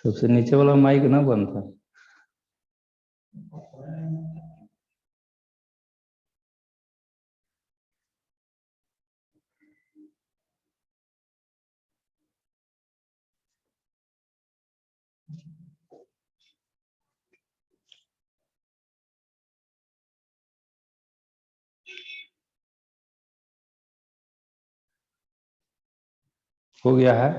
सबसे नीचे वाला माइक ना बंद था। हो गया है।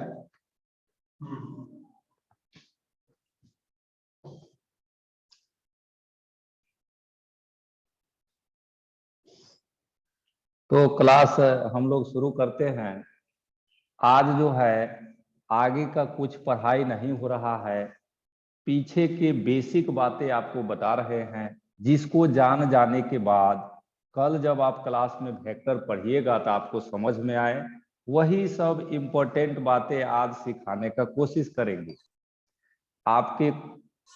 तो क्लास हम लोग शुरू करते हैं। आज जो है आगे का कुछ पढ़ाई नहीं हो रहा है, पीछे के बेसिक बातें आपको बता रहे हैं, जिसको जान जाने के बाद कल जब आप क्लास में बैठकर पढ़िएगा तो आपको समझ में आए। वही सब इम्पोर्टेंट बातें आज सिखाने का कोशिश करेंगे। आपके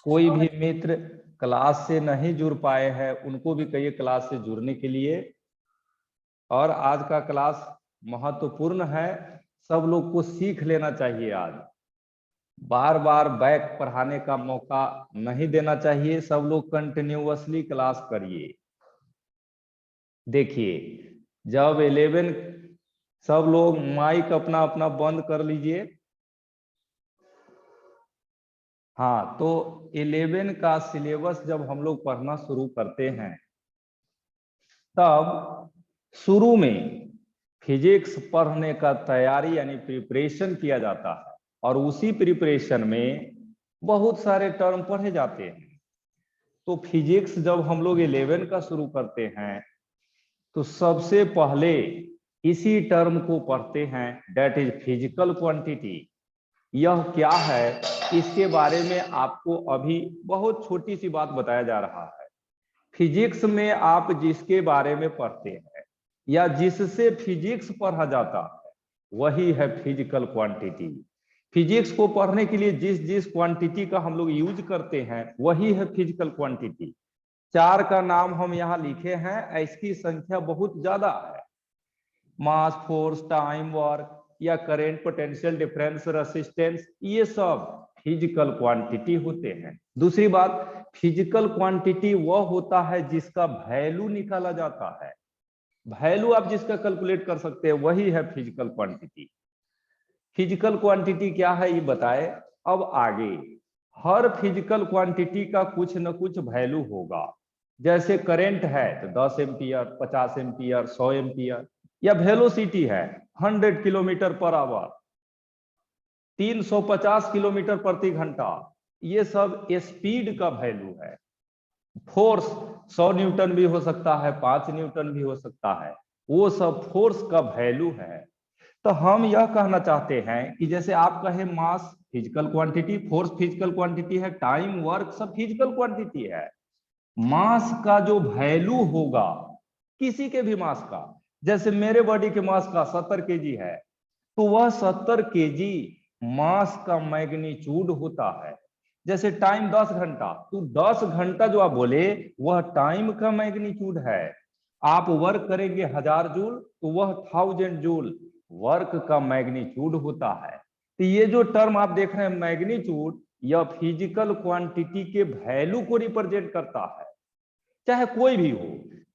कोई भी मित्र क्लास से नहीं जुड़ पाए हैं, उनको भी कहिए क्लास से जुड़ने के लिए। और आज का क्लास महत्वपूर्ण है, सब लोग को सीख लेना चाहिए। आज बार बार बैक पढ़ाने का मौका नहीं देना चाहिए, सब लोग कंटिन्यूअसली क्लास करिए। देखिए, जब 11 सब लोग माइक अपना अपना बंद कर लीजिए। हाँ, तो 11 का सिलेबस जब हम लोग पढ़ना शुरू करते हैं तब शुरू में फिजिक्स पढ़ने का तैयारी यानी प्रिपरेशन किया जाता है, और उसी प्रिपरेशन में बहुत सारे टर्म पढ़े जाते हैं। तो फिजिक्स जब हम लोग 11 का शुरू करते हैं तो सबसे पहले इसी टर्म को पढ़ते हैं, दैट इज फिजिकल क्वांटिटी। यह क्या है, इसके बारे में आपको अभी बहुत छोटी सी बात बताया जा रहा है। फिजिक्स में आप जिसके बारे में पढ़ते हैं या जिससे फिजिक्स पढ़ा जाता है वही है फिजिकल क्वांटिटी। फिजिक्स को पढ़ने के लिए जिस जिस क्वांटिटी का हम लोग यूज करते हैं वही है फिजिकल क्वांटिटी। 4 का नाम हम यहाँ लिखे हैं, इसकी संख्या बहुत ज्यादा है। मास, फोर्स, टाइम, वर्क या करेंट, पोटेंशियल डिफरेंस, रेसिस्टेंस, ये सब फिजिकल क्वांटिटी होते हैं। दूसरी बात, फिजिकल क्वांटिटी वह होता है जिसका वैल्यू निकाला जाता है। वैल्यू आप जिसका कैलकुलेट कर सकते हैं वही है फिजिकल क्वांटिटी। फिजिकल क्वांटिटी क्या है ये बताए। अब आगे हर फिजिकल क्वांटिटी का कुछ न कुछ वैल्यू होगा। जैसे करंट है तो 10 एम्पियर, 50 एम्पियर, 100 एम्पियर, या वेलोसिटी है 100 किलोमीटर पर आवर, 350 किलोमीटर प्रति घंटा, ये सब स्पीड का वैल्यू है। फोर्स 100 न्यूटन भी हो सकता है, 5 न्यूटन भी हो सकता है, वो सब फोर्स का वैल्यू है। तो हम यह कहना चाहते हैं कि जैसे आप कहे mass physical quantity, force physical quantity है, टाइम, वर्क सब फिजिकल क्वांटिटी है। मास का जो वैल्यू होगा किसी के भी मास का, जैसे मेरे बॉडी के मास का 70 केजी है, तो वह 70 केजी मास का मैग्नीट्यूड होता है। जैसे टाइम 10 घंटा, तो 10 घंटा जो आप बोले वह टाइम का मैग्नीट्यूड है। आप वर्क करेंगे 1000 जूल तो वह 1000 जूल वर्क का मैग्नीट्यूड होता है। तो ये जो टर्म आप देख रहे हैं मैग्नीट्यूड, यह फिजिकल क्वांटिटी के वैल्यू को रिप्रेजेंट करता है। चाहे कोई भी हो,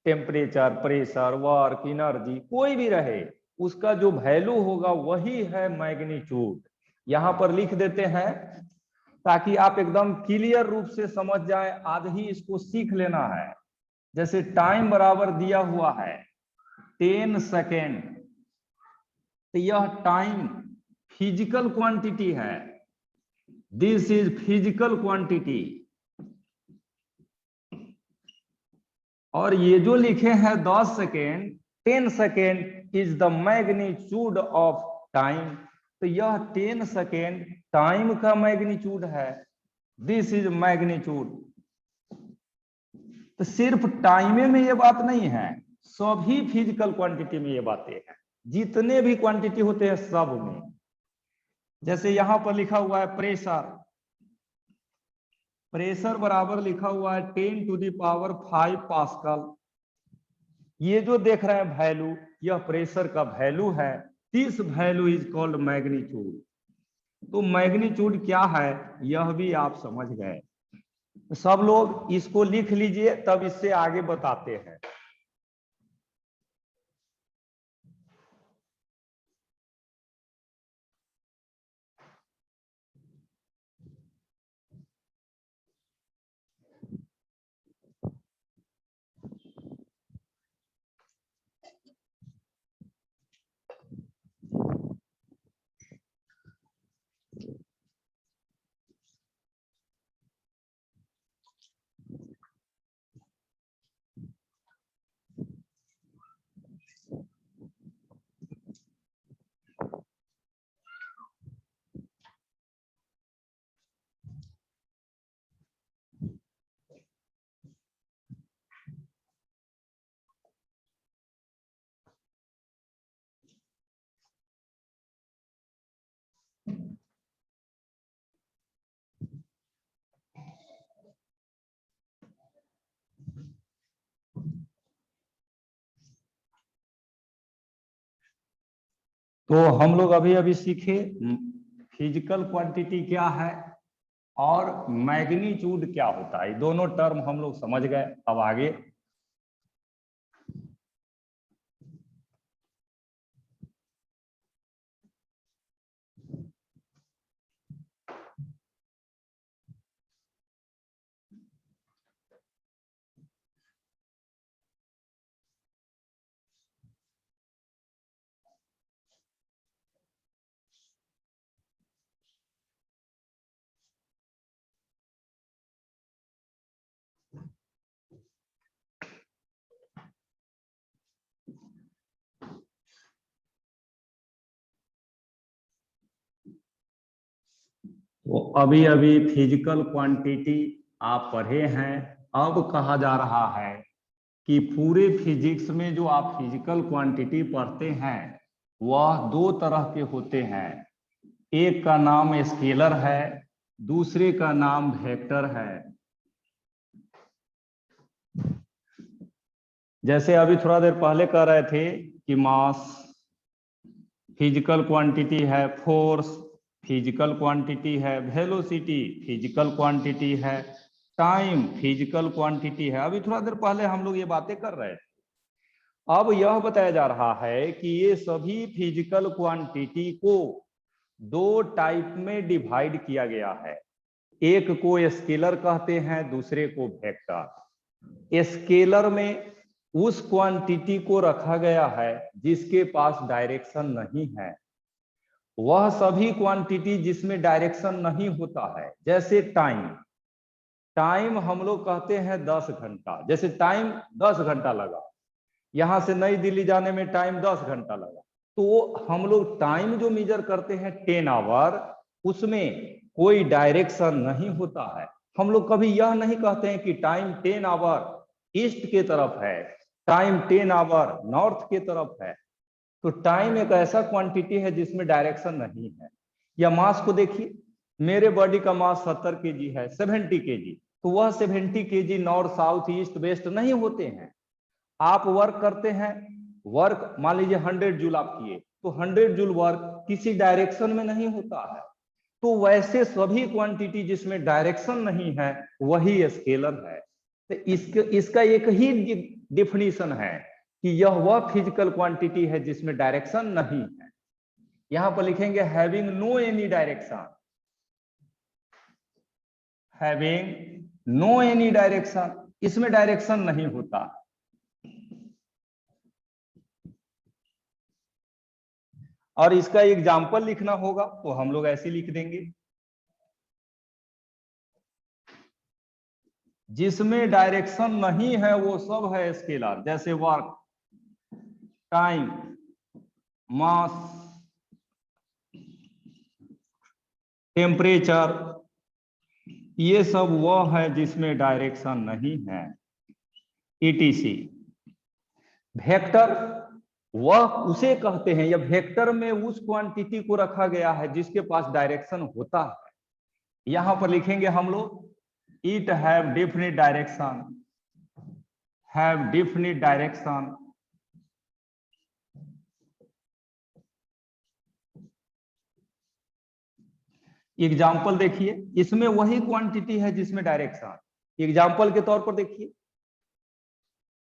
टेम्परेचर, प्रेशर, वर्क, एनर्जी, कोई भी रहे, उसका जो वैल्यू होगा वही है मैग्नीट्यूड। यहां पर लिख देते हैं ताकि आप एकदम क्लियर रूप से समझ जाए, आज ही इसको सीख लेना है। जैसे टाइम बराबर दिया हुआ है 10 सेकेंड, तो यह टाइम फिजिकल क्वांटिटी है, दिस इज फिजिकल क्वांटिटी। और ये जो लिखे हैं 10 second, 10 second is the magnitude of time, तो यह 10 सेकेंड टाइम का मैग्नीट्यूड है, दिस इज मैग्नीट्यूड। तो सिर्फ टाइम में ये बात नहीं है, सभी फिजिकल क्वांटिटी में ये बातें हैं, जितने भी क्वांटिटी होते हैं सब में। जैसे यहां पर लिखा हुआ है प्रेशर, प्रेशर बराबर लिखा हुआ है 10 टू द पावर 5 पास्कल। ये जो देख रहे हैं वैल्यू, यह प्रेशर का वैल्यू है, this value is called magnitude. तो मैग्नीट्यूड क्या है यह भी आप समझ गए। सब लोग इसको लिख लीजिए, तब इससे आगे बताते हैं। तो हम लोग अभी अभी सीखे फिजिकल क्वांटिटी क्या है और मैग्नीट्यूड क्या होता है। दोनों टर्म हम लोग समझ गए। अब आगे तो अभी अभी फिजिकल क्वांटिटी आप पढ़े हैं। अब कहा जा रहा है कि पूरे फिजिक्स में जो आप फिजिकल क्वांटिटी पढ़ते हैं वह दो तरह के होते हैं। एक का नाम स्केलर है, दूसरे का नाम वेक्टर है। जैसे अभी थोड़ा देर पहले कह रहे थे कि मास फिजिकल क्वांटिटी है, फोर्स फिजिकल क्वांटिटी है, वेलोसिटी फिजिकल क्वांटिटी है, टाइम फिजिकल क्वांटिटी है। अभी थोड़ा देर पहले हम लोग ये बातें कर रहे थे। अब यह बताया जा रहा है कि ये सभी फिजिकल क्वांटिटी को दो टाइप में डिवाइड किया गया है। एक को स्केलर कहते हैं, दूसरे को वेक्टर। स्केलर में उस क्वांटिटी को रखा गया है जिसके पास डायरेक्शन नहीं है। वह सभी क्वांटिटी जिसमें डायरेक्शन नहीं होता है, जैसे टाइम। टाइम हम लोग कहते हैं 10 घंटा। जैसे टाइम 10 घंटा लगा, यहां से नई दिल्ली जाने में टाइम 10 घंटा लगा। तो हम लोग टाइम जो मेजर करते हैं 10 आवर, उसमें कोई डायरेक्शन नहीं होता है। हम लोग कभी यह नहीं कहते हैं कि टाइम 10 आवर ईस्ट के तरफ है, टाइम 10 आवर नॉर्थ के तरफ है। तो टाइम एक ऐसा क्वांटिटी है जिसमें डायरेक्शन नहीं है। या मास को देखिए, मेरे बॉडी का मास 70 केजी है, 70 केजी। तो वह 70 KG north south east waste नहीं होते हैं। आप वर्क करते हैं, वर्क मान लीजिए 100 जूल आप किए, तो 100 जूल वर्क किसी डायरेक्शन में नहीं होता है। तो वैसे सभी क्वांटिटी जिसमें डायरेक्शन नहीं है वही स्केलर है। तो इसका एक ही डिफिनीशन है कि यह वह फिजिकल क्वांटिटी है जिसमें डायरेक्शन नहीं है। यहां पर लिखेंगे having no any direction, having no any direction, इसमें डायरेक्शन नहीं होता। और इसका एग्जाम्पल लिखना होगा तो हम लोग ऐसे लिख देंगे, जिसमें डायरेक्शन नहीं है वो सब है स्केलर। जैसे वर्क, टाइम, मास, टेम्परेचर, ये सब वह है जिसमें डायरेक्शन नहीं है। ईटीसी। वेक्टर वह उसे कहते हैं, या वेक्टर में उस क्वांटिटी को रखा गया है जिसके पास डायरेक्शन होता है। यहां पर लिखेंगे हम लोग it have definite direction, have definite direction. Example देखिए, इसमें वही क्वांटिटी है जिसमें डायरेक्शन। एग्जाम्पल के तौर पर देखिए,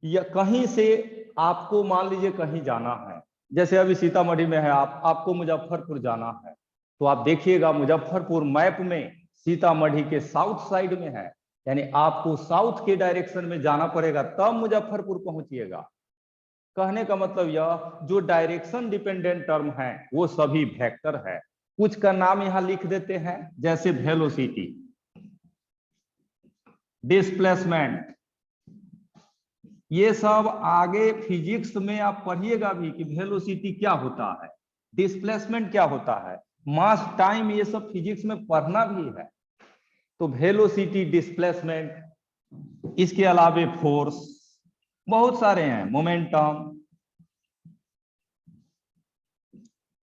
या कहीं से आपको मान लीजिए कहीं जाना है, जैसे अभी सीतामढ़ी में है आप, आपको मुजफ्फरपुर जाना है, तो आप देखिएगा मुजफ्फरपुर मैप में सीतामढ़ी के साउथ साइड में है, यानी आपको साउथ के डायरेक्शन में जाना पड़ेगा तब मुजफ्फरपुर पहुंचिएगा। कहने का मतलब यह जो डायरेक्शन डिपेंडेंट टर्म है वो सभी वेक्टर है। कुछ का नाम यहां लिख देते हैं, जैसे वेलोसिटी, डिस्प्लेसमेंट, ये सब आगे फिजिक्स में आप पढ़िएगा भी कि वेलोसिटी क्या होता है, डिस्प्लेसमेंट क्या होता है, मास टाइम, ये सब फिजिक्स में पढ़ना भी है। तो वेलोसिटी, डिस्प्लेसमेंट, इसके अलावे फोर्स, बहुत सारे हैं, मोमेंटम,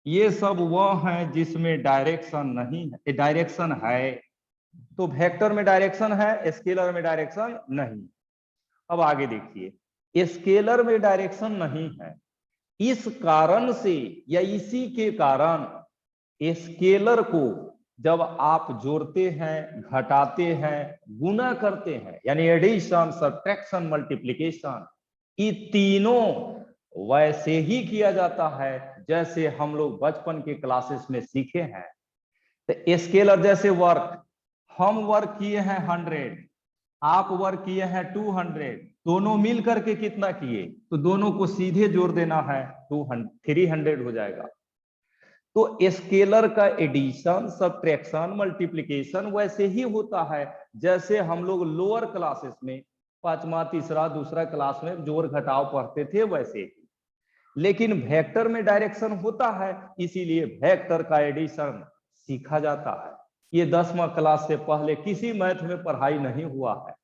ये सब वह हैं जिसमें डायरेक्शन नहीं है, डायरेक्शन है। तो वेक्टर में डायरेक्शन है, स्केलर में डायरेक्शन नहीं। अब आगे देखिए, स्केलर में डायरेक्शन नहीं है, इस कारण से या इसी के कारण स्केलर को जब आप जोड़ते हैं, घटाते हैं, गुना करते हैं, यानी एडिशन, सब्ट्रैक्शन, मल्टीप्लिकेशन, ये तीनों वैसे ही किया जाता है जैसे हम लोग बचपन के क्लासेस में सीखे हैं। तो स्केलर जैसे वर्क, हम वर्क किए हैं 100, आप वर्क किए हैं 200, दोनों मिल करके कितना किए, तो दोनों को सीधे जोड़ देना है, 300 हो जाएगा। तो स्केलर का एडिशन, सब्ट्रैक्शन, मल्टीप्लिकेशन वैसे ही होता है जैसे हम लोग लोअर क्लासेस में पांचवा, तीसरा, दूसरा क्लास में जोड़ घटाव पढ़ते थे वैसे ही। लेकिन वेक्टर में डायरेक्शन होता है, इसीलिए वेक्टर का एडिशन सीखा जाता है। ये 10वां क्लास से पहले किसी मैथ में पढ़ाई नहीं हुआ है,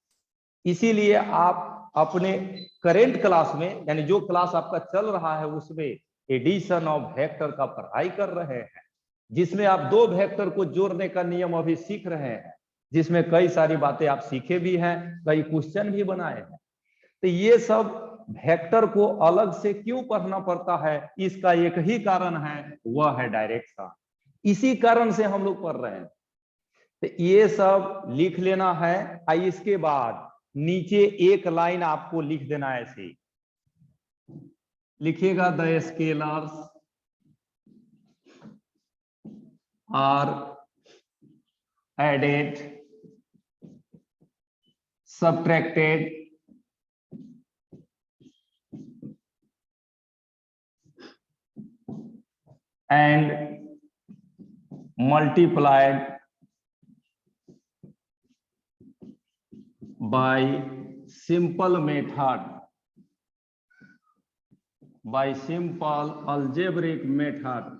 इसीलिए आप अपने करेंट क्लास में, यानी जो क्लास आपका चल रहा है उसमें एडिशन ऑफ वेक्टर का पढ़ाई कर रहे हैं, जिसमें आप दो वेक्टर को जोड़ने का नियम अभी सीख रहे हैं, जिसमें कई सारी बातें आप सीखे भी हैं, कई क्वेश्चन भी बनाए हैं। तो ये सब वेक्टर को अलग से क्यों पढ़ना पड़ता है, इसका एक ही कारण है, वह है डायरेक्शन। इसी कारण से हम लोग पढ़ रहे हैं। तो ये सब लिख लेना है। इसके बाद नीचे एक लाइन आपको लिख देना है, ऐसे लिखिएगा, the scalars are added, subtracted and multiplied by simple method, by simple algebraic method.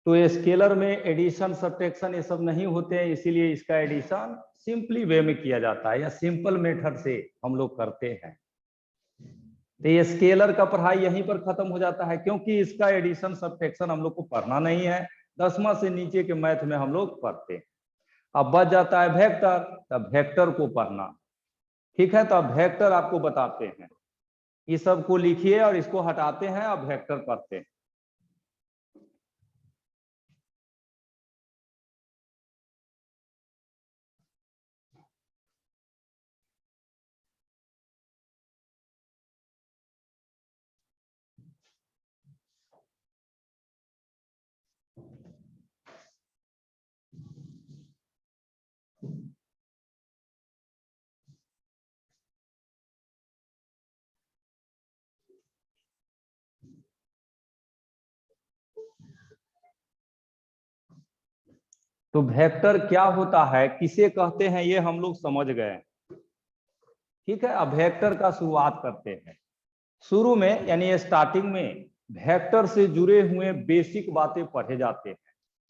तो स्केलर में एडिशन, सब्ट्रैक्शन ये सब नहीं होते हैं, इसीलिए इसका एडिशन सिंपली वे में किया जाता है या सिंपल मेथड से हम लोग करते हैं। तो ये स्केलर का पढ़ाई यहीं पर खत्म हो जाता है, क्योंकि इसका एडिशन, सब्ट्रैक्शन हम लोग को पढ़ना नहीं है, 10वां से नीचे के मैथ में हम लोग पढ़ते हैं। अब बच जाता है वेक्टर, तब वेक्टर को पढ़ना। ठीक है, तो अब वेक्टर आपको बताते हैं, इस सब को लिखिए और इसको हटाते हैं, अब वेक्टर पढ़ते हैं। तो वेक्टर क्या होता है, किसे कहते हैं, ये हम लोग समझ गए। ठीक है, अब वेक्टर का शुरुआत करते हैं। शुरू में यानी स्टार्टिंग में वेक्टर से जुड़े हुए बेसिक बातें पढ़े जाते हैं।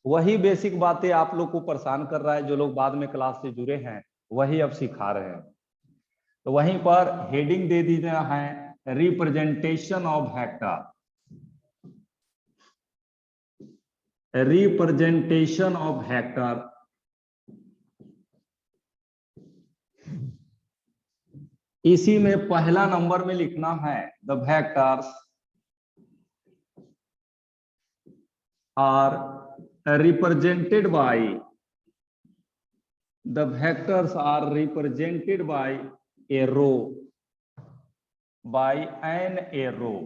वही बेसिक बातें आप लोग को परेशान कर रहा है, जो लोग बाद में क्लास से जुड़े हैं वही अब सिखा रहे हैं। तो वहीं पर हेडिंग दे दी है, representation of vector, representation of vector. इसी में पहला नंबर में लिखना है the vectors are represented by the vectors are represented by arrow by an arrow।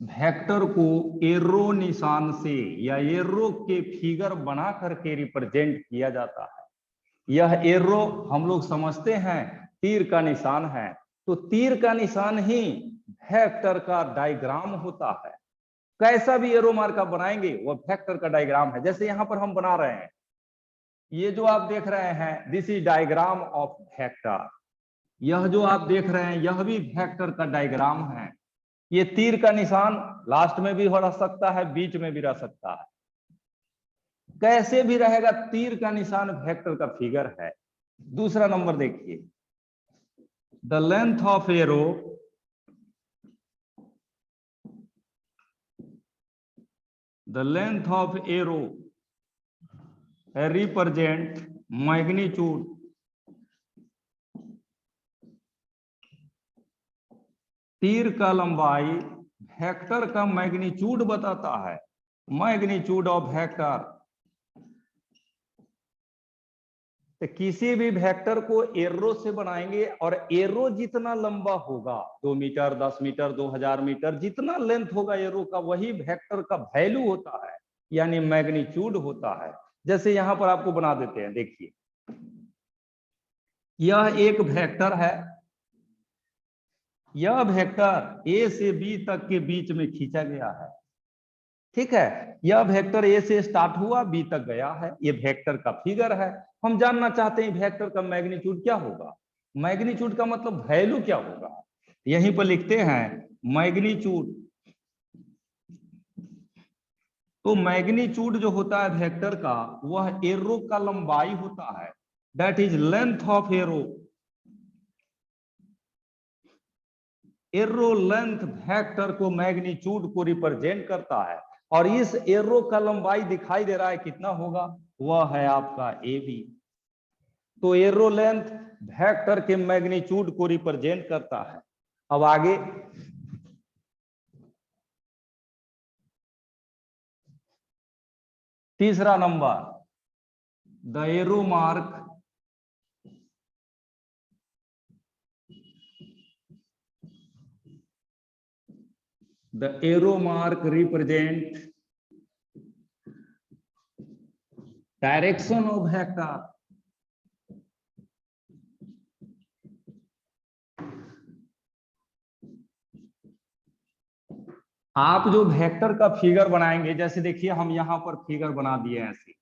Vector को एरो निशान से या एरो के फिगर बना करके रिप्रेजेंट किया जाता है। यह एरो हम लोग समझते हैं तीर का निशान है, तो तीर का निशान ही वेक्टर का डायग्राम होता है। कैसा भी एरो मार्क आप बनाएंगे वह वेक्टर का डायग्राम है। जैसे यहां पर हम बना रहे हैं, ये जो आप देख रहे हैं this is diagram of vector. यह जो आप देख रहे हैं यह भी वेक्टर का डायग्राम है। ये तीर का निशान लास्ट में भी हो सकता है, बीच में भी रह सकता है, कैसे भी रहेगा, तीर का निशान वेक्टर का फिगर है। दूसरा नंबर देखिए, the length of arrow represent magnitude तीर का लंबाई वेक्टर का मैग्नीट्यूड बताता है। मैग्नीट्यूड ऑफ वेक्टर, तो किसी भी वेक्टर को एरो से बनाएंगे और एरो जितना लंबा होगा 2 मीटर 10 मीटर 2000 मीटर जितना लेंथ होगा एरो का, वही वेक्टर का वैल्यू होता है, यानी मैग्नीट्यूड होता है। जैसे यहां पर आपको बना देते हैं, देखिए यह एक वेक्टर है। यह वेक्टर ए से बी तक के बीच में खींचा गया है, ठीक है। यह वेक्टर ए से स्टार्ट हुआ बी तक गया है, ये वेक्टर का फिगर है। हम जानना चाहते हैं वेक्टर का मैग्नीट्यूड क्या होगा। मैग्नीट्यूड का मतलब वैल्यू क्या होगा, यहीं पर लिखते हैं मैग्नीट्यूड। तो मैग्नीट्यूड जो होता है वेक्टर का, वह एरो का लंबाई होता है, that is length of arrow. Arrow length vector को मैग्नीट्यूड को रिप्रेजेंट करता है, और इस एरो का लंबाई दिखाई दे रहा है कितना होगा, वह है आपका ए बी। तो एरो लेंथ वेक्टर के मैग्नीट्यूड को रिप्रेजेंट करता है। अब आगे तीसरा number, the arrow mark represent direction of vector। आप जो वेक्टर का फिगर बनाएंगे, जैसे देखिए हम यहां पर फिगर बना दिए ऐसे,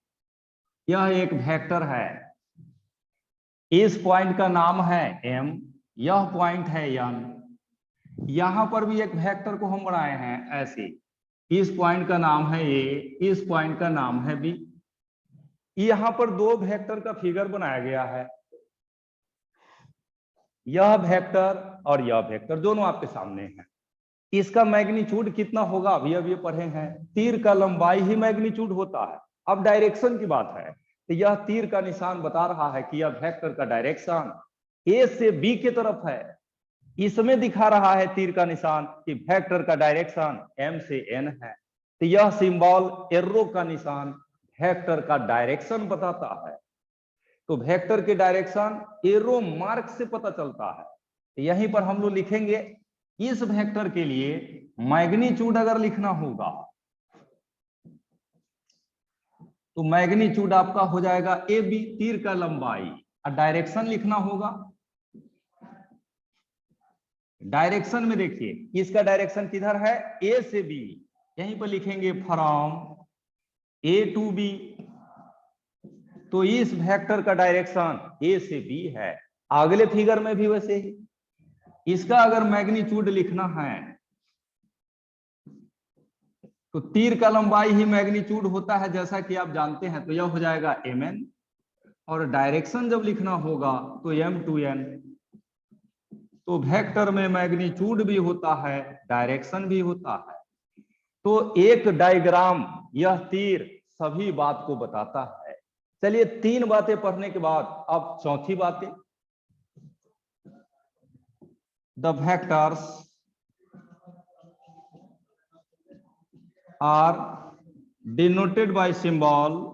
यह एक वेक्टर है, इस पॉइंट का नाम है m, यह पॉइंट है n। यहां पर भी एक वेक्टर को हम बनाए हैं ऐसे, इस पॉइंट का नाम है a, इस पॉइंट का नाम है b। यहां पर दो वेक्टर का फिगर बनाया गया है, यह वेक्टर और यह वेक्टर दोनों आपके सामने हैं। इसका मैग्नीट्यूड कितना होगा, अभी पढ़े हैं, तीर का लंबाई ही मैग्नीट्यूड होता है। अब डायरेक्शन की बात है, तो यह तीर का निशान बता रहा है कि यह वेक्टर का डायरेक्शन ए से बी की तरफ है। इसमें दिखा रहा है तीर का निशान कि वेक्टर का डायरेक्शन एम से एन है। तो यह सिंबल एरो का निशान वेक्टर का डायरेक्शन बताता है। तो वेक्टर के डायरेक्शन एरो मार्क से पता चलता है। तो यहीं पर हम लोग लिखेंगे, इस वेक्टर के लिए मैग्नीट्यूड अगर लिखना होगा तो मैग्नीट्यूड आपका हो जाएगा ए बी, तीर का लंबाई, और डायरेक्शन लिखना होगा। डायरेक्शन में देखिए इसका डायरेक्शन किधर है, ए से बी, यहीं पर लिखेंगे फ्रॉम ए टू बी। तो इस वेक्टर का डायरेक्शन ए से बी है। अगले फिगर में भी वैसे ही, इसका अगर मैग्नीट्यूड लिखना है तो तीर का लंबाई ही मैग्नीट्यूड होता है, जैसा कि आप जानते हैं, तो यह हो जाएगा mn। और डायरेक्शन जब लिखना होगा तो m2n। तो वेक्टर में मैग्नीट्यूड भी होता है, डायरेक्शन भी होता है। तो एक डायग्राम, यह तीर सभी बात को बताता है। चलिए 3 बातें पढ़ने के बाद अब चौथी बातें। the vectors are denoted by symbol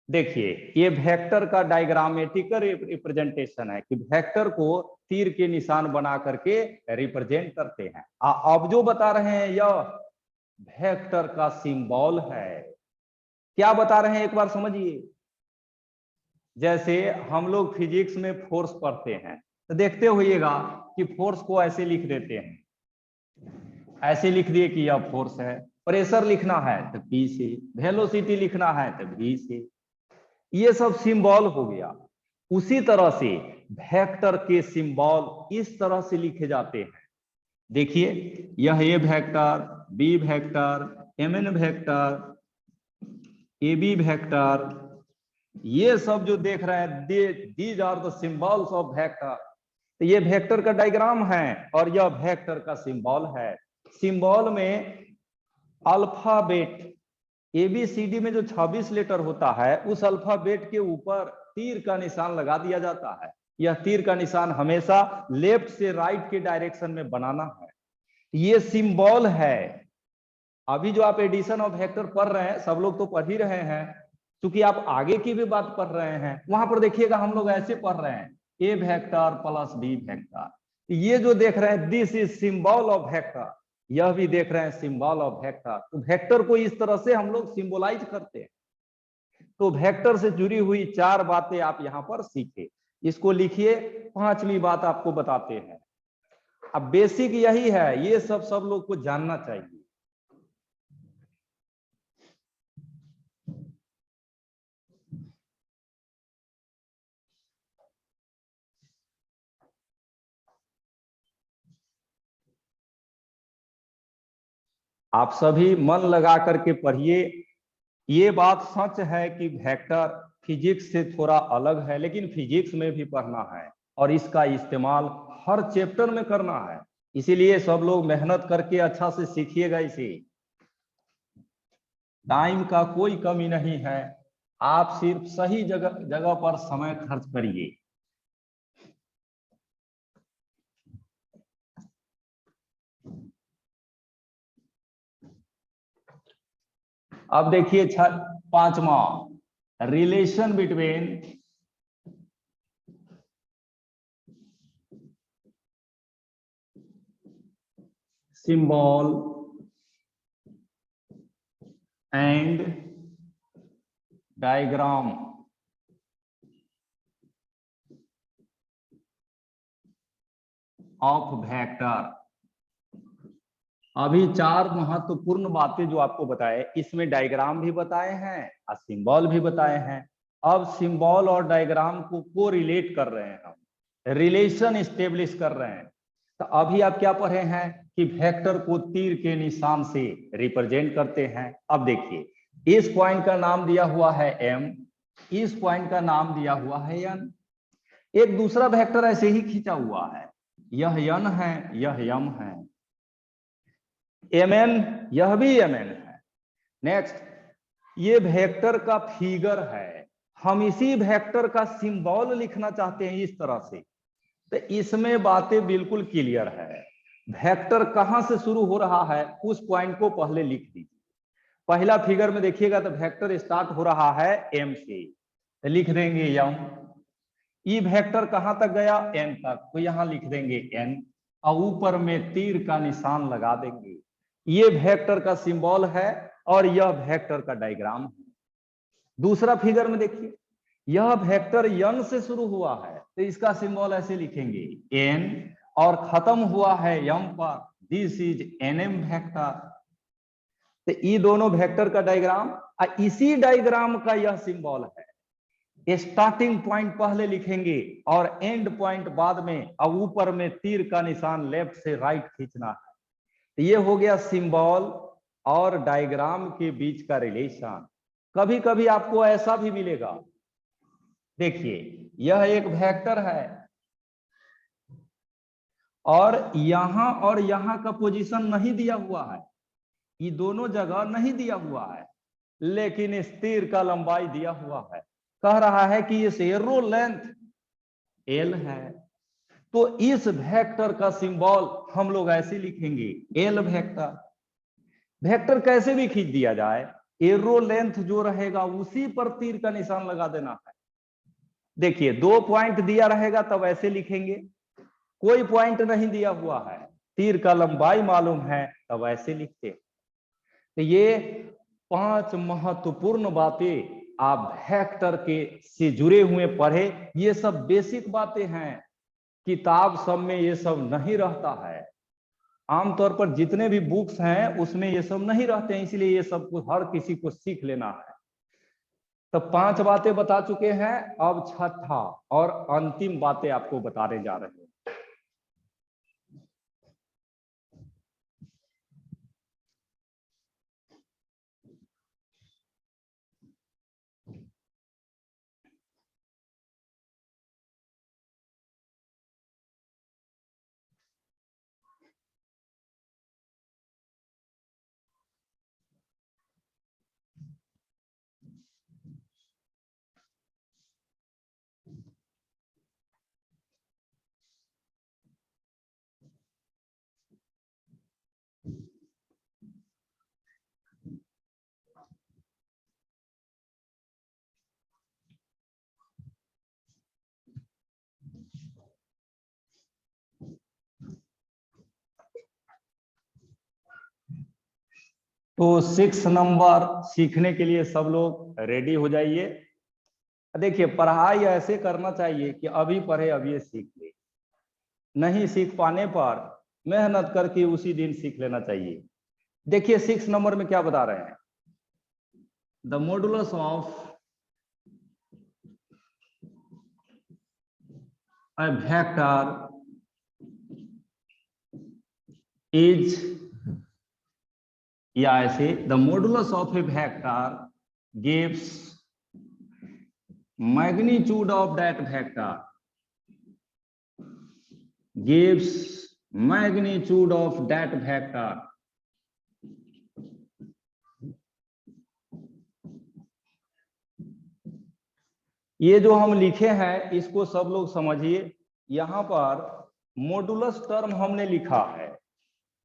देखिए ये वेक्टर का डायग्रामेटिकल रिप्रेजेंटेशन है कि वेक्टर को तीर के निशान बना करके रिप्रेजेंट करते हैं। अब जो बता रहे हैं यह वेक्टर का सिंबल है। क्या बता रहे हैं एक बार समझिए। जैसे हम लोग फिजिक्स में फोर्स पढ़ते हैं तो देखते होइएगा कि फोर्स को ऐसे लिख देते हैं, ऐसे लिख दिए कि यह फोर्स है। प्रेशर लिखना है तो P से, वेलोसिटी लिखना है तो V से, ये सब सिंबल हो गया। उसी तरह से वेक्टर के सिंबल इस तरह से लिखे जाते हैं। देखिए यह A vector, B vector, mn vector, ab vector, ये सब जो देख रहे हैं these are the symbols of vector. तो ये वेक्टर का डायग्राम है और यह वेक्टर का सिंबल है। सिंबल में अल्फाबेट ABCD में जो 26 लेटर होता है उस अल्फाबेट के ऊपर तीर का निशान लगा दिया जाता है। यह तीर का निशान हमेशा लेफ्ट से राइट के डायरेक्शन में बनाना है। ये सिंबल है। अभी जो आप एडिशन ऑफ वेक्टर पढ़ रहे हैं, सब लोग तो पढ़ ही रहे हैं, क्योंकि आप आगे की भी बात पढ़ रहे हैं। वहां पर देखिएगा हम लोग ऐसे पढ़ रहे हैं ए वेक्टर प्लस बी वेक्टर। ये जो देख रहे हैं this is symbol of vector, यह भी देख रहे हैं सिंबल ऑफ वेक्टर। तो वेक्टर को इस तरह से हम लोग सिंबलाइज करते हैं। तो वेक्टर से जुड़ी हुई 4 बातें आप यहां पर सीखे। इसको लिखिए, 5वीं बात आपको बताते हैं। अब बेसिक यही है, ये सब लोग को जानना चाहिए। आप सभी मन लगा करके पढ़िए। ये बात सच है कि वेक्टर फिजिक्स से थोड़ा अलग है, लेकिन फिजिक्स में भी पढ़ना है और इसका इस्तेमाल हर चैप्टर में करना है। इसीलिए सब लोग मेहनत करके अच्छा से सीखिएगा इसे। टाइम का कोई कमी नहीं है, आप सिर्फ सही जगह पर समय खर्च करिए। अब देखिए 5वां, relation between symbol and diagram of vector. अभी 4 महत्वपूर्ण बातें जो आपको बताए, इसमें डायग्राम भी बताए हैं और सिंबल भी बताए हैं। अब सिंबल और डायग्राम को रिलेट कर रहे हैं, हम रिलेशन स्टेब्लिश कर रहे हैं। तो अभी आप क्या पढ़े हैं कि वेक्टर को तीर के निशान से रिप्रेजेंट करते हैं। अब देखिए इस पॉइंट का नाम दिया हुआ है M, इस पॉइंट का नाम दिया हुआ है N। एक दूसरा वेक्टर ऐसे ही खींचा हुआ है, यह N है, यह M है, Mn, यह भी Mn है। नेक्स्ट, ये वेक्टर का फिगर है, हम इसी वेक्टर का सिंबल लिखना चाहते हैं इस तरह से। तो इसमें बातें बिल्कुल क्लियर है। वेक्टर कहां से शुरू हो रहा है उस पॉइंट को पहले लिख दीजिए। पहला फिगर में देखिएगा तो वेक्टर स्टार्ट हो रहा है M से, तो लिख देंगे M। ई वेक्टर कहां तक गया, N तक, तो यहां लिख देंगे N और ऊपर में तीर का निशान लगा देंगे। ये वेक्टर का सिंबल है और यह वेक्टर का डायग्राम है। दूसरा फिगर में देखिए, यह वेक्टर N से शुरू हुआ है तो इसका सिंबल ऐसे लिखेंगे N और खत्म हुआ है M पर, दिस इज NM वेक्टर। तो ये दोनों वेक्टर का डायग्राम और इसी डायग्राम का यह सिंबल है। स्टार्टिंग पॉइंट पहले लिखेंगे और एंड पॉइंट बाद में, और ऊपर में तीर का निशान लेफ्ट से राइट खींचना है। ये हो गया सिंबल और डायग्राम के बीच का रिलेशन। कभी कभी आपको ऐसा भी मिलेगा, देखिए यह एक वेक्टर है और यहां का पोजीशन नहीं दिया हुआ है, ये दोनों जगह नहीं दिया हुआ है। लेकिन इस तीर का लंबाई दिया हुआ है, कह रहा है कि इस एरो लेंथ एल है। तो इस वेक्टर का सिंबल हम लोग ऐसे लिखेंगे, एल वेक्टर। वेक्टर कैसे भी खींच दिया जाए, एरो लेंथ जो रहेगा उसी पर तीर का निशान लगा देना है। देखिए 2 पॉइंट दिया रहेगा तब ऐसे लिखेंगे, कोई पॉइंट नहीं दिया हुआ है, तीर का लंबाई मालूम है तब ऐसे लिखते हैं। तो ये 5 महत्वपूर्ण बातें आप वेक्टर के से जुड़े हुए पढ़े। ये सब बेसिक बातें हैं, किताब सब में ये सब नहीं रहता है। आमतौर पर जितने भी बुक्स हैं उसमें ये सब नहीं रहते हैं, इसलिए ये सब कुछ हर किसी को सीख लेना है। तो 5 बातें बता चुके हैं, अब छठा और अंतिम बातें आपको बताने जा रहे हैं। तो 6 नंबर सीखने के लिए सब लोग रेडी हो जाइए। देखिए पढ़ाई ऐसे करना चाहिए कि अभी पढ़े अभी सीख ले, नहीं सीख पाने पर मेहनत करके उसी दिन सीख लेना चाहिए। देखिए 6 नंबर में क्या बता रहे हैं, the modulus of a vector is, या ऐसे the modulus of A vector gives magnitude of that vector, gives magnitude of that vector। ये जो हम लिखे हैं इसको सब लोग समझिए। यहां पर मॉडुलस टर्म हमने लिखा है,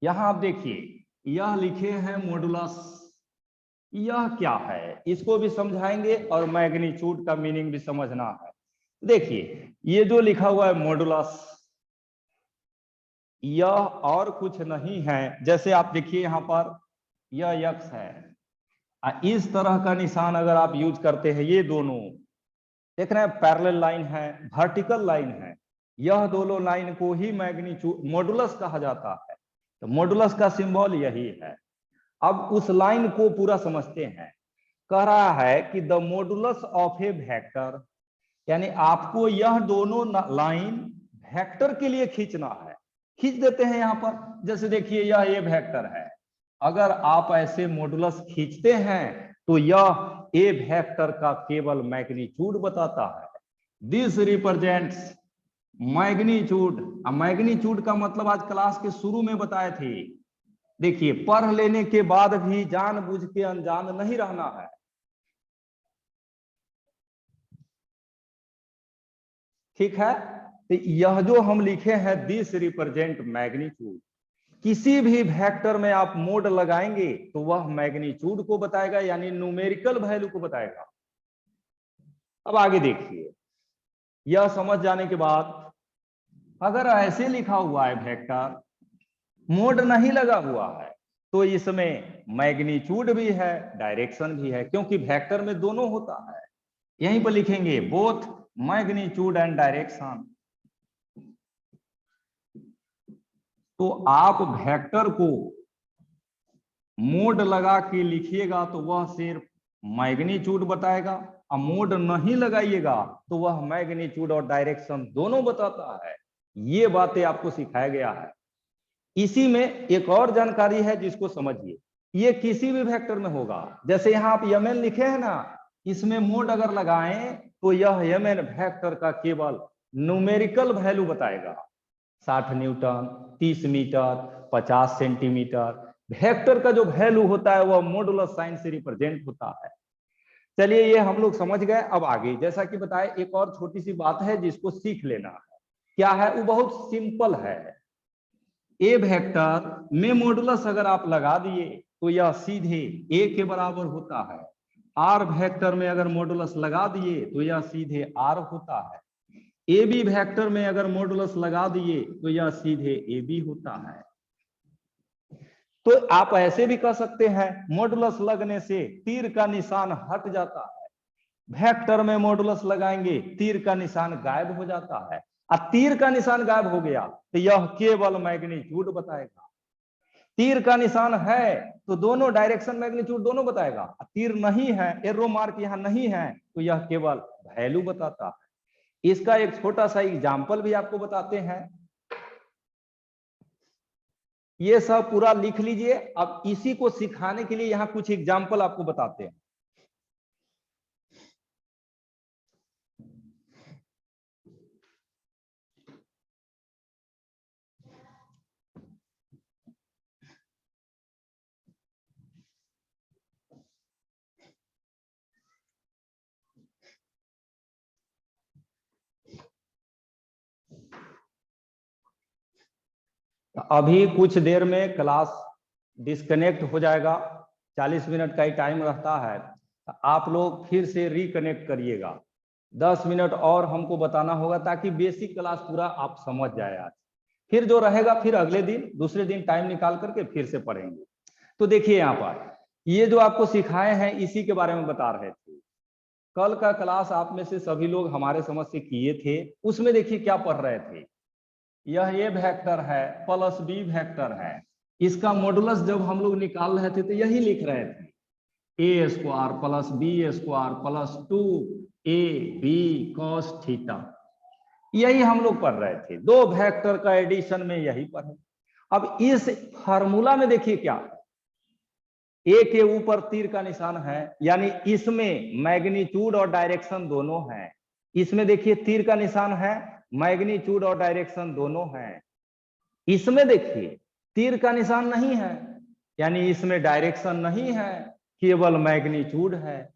यहां आप देखिए यह लिखे हैं मॉडुलस, यह क्या है इसको भी समझाएंगे और मैग्नीट्यूड का मीनिंग भी समझना है। देखिए ये जो लिखा हुआ है मॉडुलस, यह और कुछ नहीं है। जैसे आप देखिए यहां पर यह x है, इस तरह का निशान अगर आप यूज करते हैं, ये दोनों देख रहे हैं पैरेलल लाइन है, वर्टिकल लाइन है, यह दोनों लाइन को ही मैग्नीट्यूड मॉडुलस कहा जाता है। तो मॉडुलस का सिंबल यही है। अब उस लाइन को पूरा समझते हैं। कह रहा है कि the modulus of A vector, यानी आपको यह दोनों लाइन वेक्टर के लिए खींचना है। खींच देते हैं यहां पर, जैसे देखिए यह ए वेक्टर है, अगर आप ऐसे मॉडुलस खींचते हैं तो यह ए वेक्टर का केवल मैग्नीट्यूड बताता है। This represents magnitude. मैग्नीट्यूड का मतलब आज क्लास के शुरू में बताए थे। देखिए पढ़ लेने के बाद भी जानबूझ के अनजान नहीं रहना है। ठीक है, तो यह जो हम लिखे हैं दिस रिप्रेजेंट मैग्नीट्यूड, किसी भी वेक्टर में आप मोड लगाएंगे तो वह मैग्नीट्यूड को बताएगा, यानी न्यूमेरिकल वैल्यू को बताएगा। अब आगे देखिए, यह समझ जाने के बाद अगर ऐसे लिखा हुआ है वेक्टर, मोड नहीं लगा हुआ है, तो इसमें मैग्नीट्यूड भी है डायरेक्शन भी है, क्योंकि वेक्टर में दोनों होता है। यहीं पर लिखेंगे बोथ मैग्नीट्यूड एंड डायरेक्शन। तो आप वेक्टर को मोड लगा के लिखिएगा तो वह सिर्फ मैग्नीट्यूड बताएगा, और मोड नहीं लगाइएगा तो वह मैग्नीट्यूड और डायरेक्शन दोनों बताता है। ये बातें आपको सिखाया गया है। इसी में एक और जानकारी है जिसको समझिए, ये किसी भी वेक्टर में होगा। जैसे यहां आप यमन लिखे हैं ना, इसमें मोड अगर लगाएं तो यह यमन वेक्टर का केवल न्यूमेरिकल वैल्यू बताएगा। 60 न्यूटन, 30 मीटर, 50 सेंटीमीटर, वेक्टर का जो वैल्यू होता है वह मॉडुलस साइन से रिप्रेजेंट होता है। चलिए ये हम लोग समझ गए। अब आगे जैसा कि बताए एक और छोटी सी बात है जिसको सीख लेना है। क्या है वो? बहुत सिंपल है। ए वेक्टर में मॉडुलस अगर आप लगा दिए तो यह सीधे ए के बराबर होता है। आर वेक्टर में अगर मॉडुलस लगा दिए तो यह सीधे आर होता है। ए बी वेक्टर में अगर मॉडुलस लगा दिए तो यह सीधे ए बी होता है। तो आप ऐसे भी कह सकते हैं मॉडुलस लगने से तीर का निशान हट जाता है। वेक्टर में मॉडुलस लगाएंगे तीर का निशान गायब हो जाता है। और तीर का निशान गायब हो गया तो यह केवल मैग्नीट्यूड बताएगा। तीर का निशान है तो दोनों डायरेक्शन मैग्नीट्यूड दोनों बताएगा। तीर नहीं है, एरो मार्क यहां नहीं है, तो यह केवल वैल्यू बताता है। इसका एक छोटा सा एग्जाम्पल भी आपको बताते हैं। ये सब पूरा लिख लीजिए। अब इसी को सिखाने के लिए यहां कुछ एग्जाम्पल आपको बताते हैं। अभी कुछ देर में क्लास डिस्कनेक्ट हो जाएगा। 40 मिनट का ही टाइम रहता है। आप लोग फिर से रिकनेक्ट करिएगा। 10 मिनट और हमको बताना होगा ताकि बेसिक क्लास पूरा आप समझ जाए आज। फिर जो रहेगा फिर अगले दिन दूसरे दिन टाइम निकाल करके फिर से पढ़ेंगे। तो देखिए यहाँ पर ये जो आपको सिखाए हैं इसी के बारे में बता रहे थे। कल का क्लास आप में से सभी लोग हमारे समझ से किए थे। उसमें देखिए क्या पढ़ रहे थे। यह ए वेक्टर है प्लस बी वेक्टर है। इसका मॉडुलस जब हम लोग निकाल रहे थे तो यही लिख रहे थे a square plus b square plus 2ab cos theta. यही हम लोग पढ़ रहे थे। दो वेक्टर का एडिशन में यही पढ़े। अब इस फार्मूला में देखिए क्या ए के ऊपर तीर का निशान है यानी इसमें मैग्नीट्यूड और डायरेक्शन दोनों है। इसमें देखिए तीर का निशान है, मैग्नीट्यूड और डायरेक्शन दोनों है। इसमें देखिए तीर का निशान नहीं है यानी इसमें डायरेक्शन नहीं है, केवल मैग्नीट्यूड है।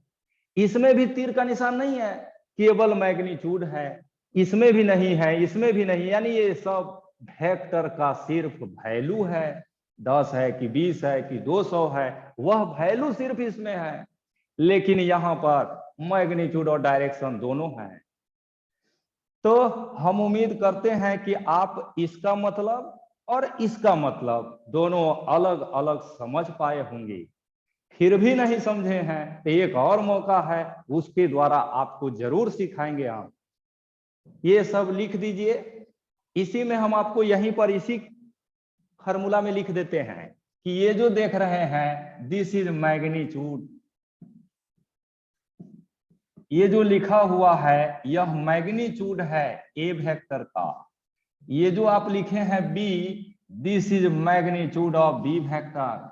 इसमें भी तीर का निशान नहीं है, केवल मैग्नीट्यूड है। इसमें भी नहीं है, इसमें भी नहीं, यानी ये सब वेक्टर का सिर्फ वैल्यू है। 10 है कि 20 है कि 200 है, वह वैल्यू सिर्फ इसमें है। लेकिन यहां पर मैग्नीट्यूड और डायरेक्शन दोनों हैं। तो हम उम्मीद करते हैं कि आप इसका मतलब और इसका मतलब दोनों अलग अलग समझ पाए होंगे। फिर भी नहीं समझे हैं तो एक और मौका है, उसके द्वारा आपको जरूर सिखाएंगे हम। ये सब लिख दीजिए। इसी में हम आपको यहीं पर इसी फार्मूला में लिख देते हैं कि ये जो देख रहे हैं दिस इज मैग्नीट्यूड। ये जो लिखा हुआ है यह मैग्नीट्यूड है ए वेक्टर का। ये जो आप लिखे हैं B, this is magnitude of B vector.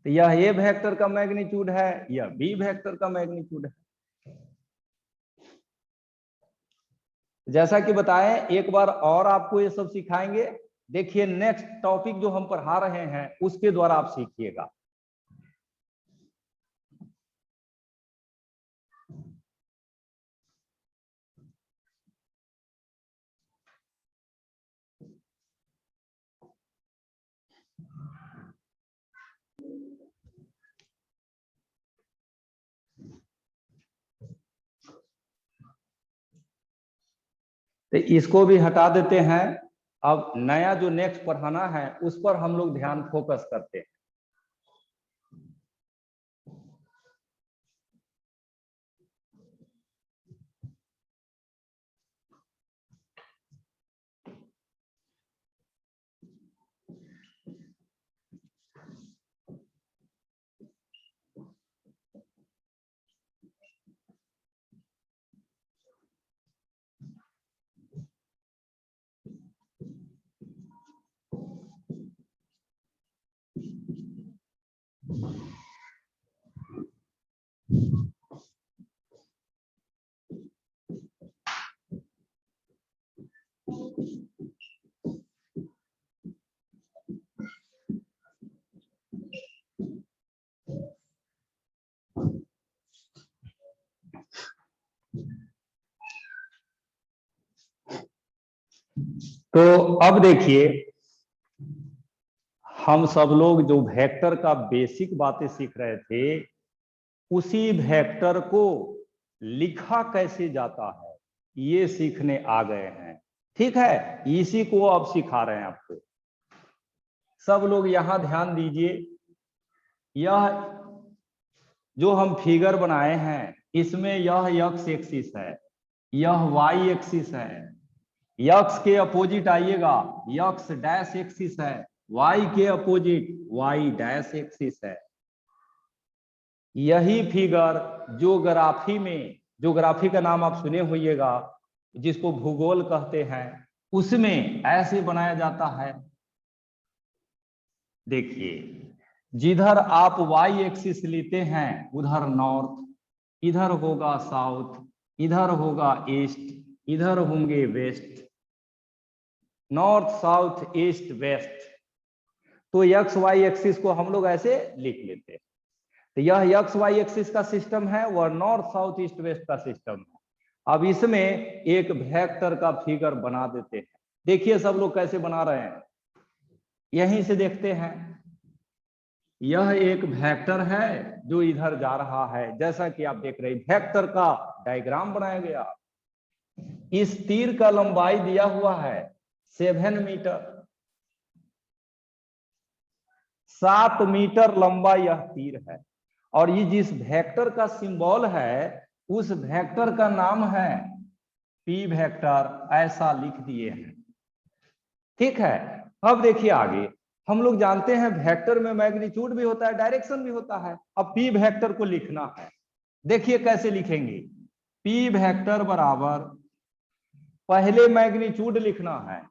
तो यह ए वेक्टर का मैग्नीट्यूड है, यह बी वेक्टर का मैग्नीट्यूड है। जैसा कि बताएं एक बार और आपको ये सब सिखाएंगे। देखिए नेक्स्ट टॉपिक जो हम पढ़ा रहे हैं उसके द्वारा आप सीखिएगा। तो इसको भी हटा देते हैं। अब नया जो नेक्स्ट पढ़ाना है उस पर हम लोग ध्यान फोकस करते हैं। तो अब देखिए, हम सब लोग जो वेक्टर का बेसिक बातें सीख रहे थे, उसी वेक्टर को लिखा कैसे जाता है ये सीखने आ गए हैं। ठीक है, इसी को अब सिखा रहे हैं आपको। सब लोग यहां ध्यान दीजिए, यह जो हम फिगर बनाए हैं इसमें यह एक्स एक्सिस है, यह वाई एक्सिस है। यक्स के अपोजिट आइएगा, यक्स डैश एक्सिस है, वाई के अपोजिट वाई डैश एक्सिस है। यही फिगर ज्योग्राफी में, ज्योग्राफी का नाम आप सुने होइएगा, जिसको भूगोल कहते हैं, उसमें ऐसे बनाया जाता है। देखिए, जिधर आप वाई एक्सिस लेते हैं उधर नॉर्थ, इधर होगा साउथ, इधर होगा ईस्ट, इधर होंगे west. North south east west. तो एक्स वाई एक्सिस को हम लोग ऐसे लिख लेते हैं। तो यह एक्स वाई एक्सिस का सिस्टम है, वह नॉर्थ साउथ ईस्ट वेस्ट का सिस्टम है। अब इसमें एक वेक्टर का फिगर बना देते हैं। देखिए सब लोग कैसे बना रहे हैं, यहीं से देखते हैं। यह एक वेक्टर है जो इधर जा रहा है, जैसा कि आप देख रहे हैं। वेक्टर का डायग्राम बनाया गया। इस तीर का लंबाई दिया हुआ है 7 मीटर, 7 मीटर लंबा यह तीर है। और ये जिस वेक्टर का सिंबल है उस वेक्टर का नाम है पी वेक्टर, ऐसा लिख दिए हैं। ठीक है, अब देखिए आगे। हम लोग जानते हैं वेक्टर में मैग्नीट्यूड भी होता है, डायरेक्शन भी होता है। अब पी वेक्टर को लिखना है, देखिए कैसे लिखेंगे। पी वेक्टर बराबर, पहले मैग्नीट्यूड लिखना है,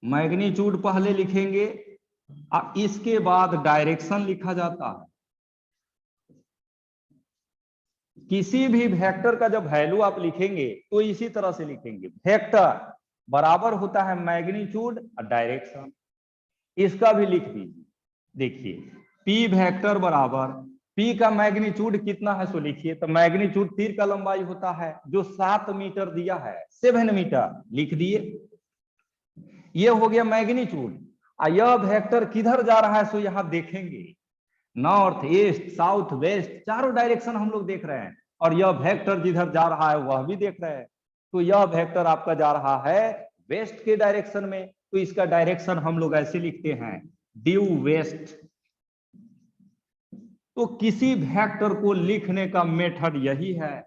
मैग्नीट्यूड पहले लिखेंगे, इसके बाद डायरेक्शन लिखा जाता है। किसी भी वेक्टर का जब वैल्यू आप लिखेंगे तो इसी तरह से लिखेंगे। वेक्टर बराबर होता है मैग्नीट्यूड और डायरेक्शन, इसका भी लिख दीजिए। देखिए, पी वेक्टर बराबर, पी का मैग्नीट्यूड कितना है सो लिखिए। तो मैग्नीट्यूड तीर का लंबाई होता है जो 7 मीटर दिया है, 7 मीटर लिख दिए। ये हो गया मैग्नीट्यूड। यह वेक्टर किधर जा रहा है सो यहां देखेंगे, नॉर्थ ईस्ट साउथ वेस्ट, चारों डायरेक्शन हम लोग देख रहे हैं। और यह वेक्टर जिधर जा रहा है वह भी देख रहे हैं। तो यह वेक्टर आपका जा रहा है वेस्ट के डायरेक्शन में, तो इसका डायरेक्शन हम लोग ऐसे लिखते हैं ड्यू वेस्ट। तो किसी वेक्टर को लिखने का मेथड यही है,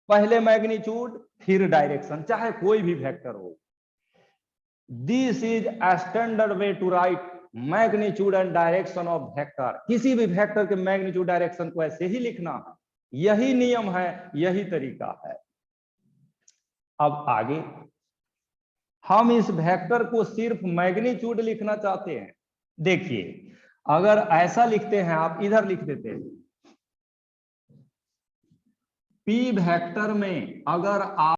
पहले मैग्नीट्यूड फिर डायरेक्शन, चाहे कोई भी वेक्टर हो। This is a standard way to write magnitude and direction of vector. किसी भी वेक्टर के मैग्नीट्यूड डायरेक्शन को ऐसे ही लिखना है, यही नियम है, यही तरीका है। अब आगे हम इस वेक्टर को सिर्फ मैग्नीट्यूड लिखना चाहते हैं। देखिए, अगर ऐसा लिखते हैं, आप इधर लिख देते हैं, पी वेक्टर में अगर आप